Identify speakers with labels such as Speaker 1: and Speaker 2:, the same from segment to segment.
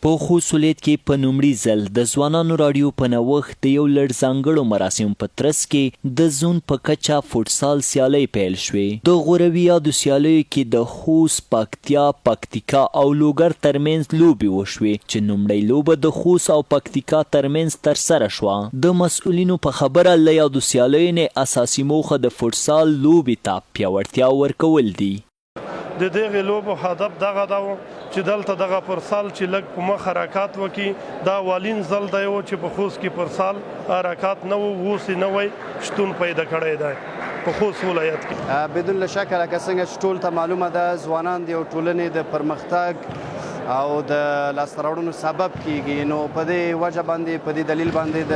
Speaker 1: په خوست ولایت کې په لومړي ځل د ځوانانو راډیو په نوښت د یو لړ ځانګړو مراسمو په ترڅ کې د زون په کچه فوټسال سیالۍ پیل شوې. د غوروي یادو سیالیو کې د خوست، پکتیا، پکتیکا او لوګر ترمنځ لوبې وشوې چې لومړۍ لوبه د خوست او پکتیکا ترمنځ ترسره شوه. د مسؤلینو په خبره له یادو سیالیو نه اساسي موخه د فوټسال لوبې ته پیاوړتیا ورکول دي.
Speaker 2: د دغې لوبو هدف دغه ده چې دلته دغه پرسال چې لږ په مخ حرکات وکړي. دا اولین ځل دی چې په خوست کې پرسال حرکات نه و، اوس یې نوی شتون پیدا کړی دی په خوست ولایت کې.
Speaker 3: بدون له شکه لکه څنګه چې ټول ته معلومه ده ځوانان د یو ټولنې د پرمختګ او د لاسته راوړنو سبب کیږي. نو په دې وجه باندې په دې دلیل باندې د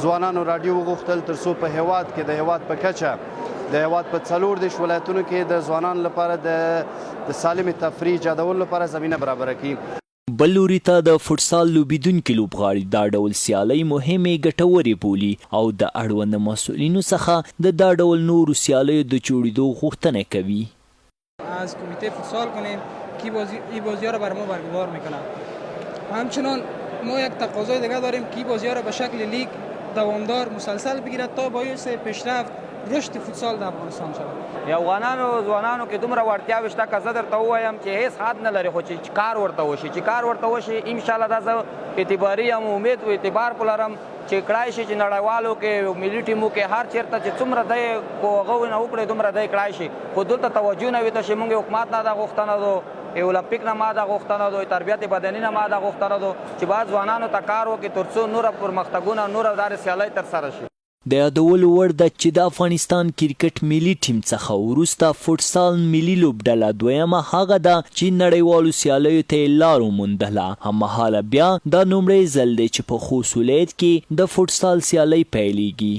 Speaker 3: ځوانانو راډیو وغوښتل تر څو په هیواد کې د هیواد په کچه د هیواد په 14 ولایتونو کې د ځوانانو لپاره د سالم تفریح ایجادولو لپاره زمینه برابره کړي.
Speaker 1: بل لوري ته د فوټسال لوبیدونکي لوبغاړي دا ډول سیالۍ مهمې ګټورې بولي او د اړوند مسؤلینو څخه د دا ډول نورو سیالیو د جوړېدو غوښتنه کوي.
Speaker 4: از کمیته فوتسال کنیم که این بازی‌ها را بر ما برگزار میکنند. همچنان ما یک تقاضای دیگه داریم که این بازی‌ها را به شکل لیگ دوامدار مسلسل بگیرد تا باعث پیشرفت رشد فوتسال د افغانستان شود.
Speaker 5: د افغانانو ځوانانو کې دومره وړتیاوې شته که زه درته ووایم چې هیڅ حد نه لري، خو چې کار ورته وشي انشاءالله دا زه اعتباري یم، امید و اعتبار په لرم چې کړای شي چې نړیوالو کې ملي ټیمو کې هر چېرته چې څومره دی هغه نه وکړي دومره دی کړای شي. خو دلته توجه نه وي چې موږ حکومت نه دا غوښتنه ده، اولمپیک نه ما دا غوښتنه ده، تربیت بدني نه ما دا غوښتنه ده چې باید ځوانانو ته کار وکړي تر څو نوره پرمختګونه نوره داسې سیالۍ ترسره شي.
Speaker 1: د یادولو وړ ده چې د افغانستان کرکټ ملي ټیم څخه وروسته فوټسال ملي لوبډله دویمه هغه ده چې نړیوالو سیالیو ته یې لار وموندله. هممهاله بیا دا لومړی ځل دی چې په خوست ولایت کې د فوټسال سیالۍ پیلیږي.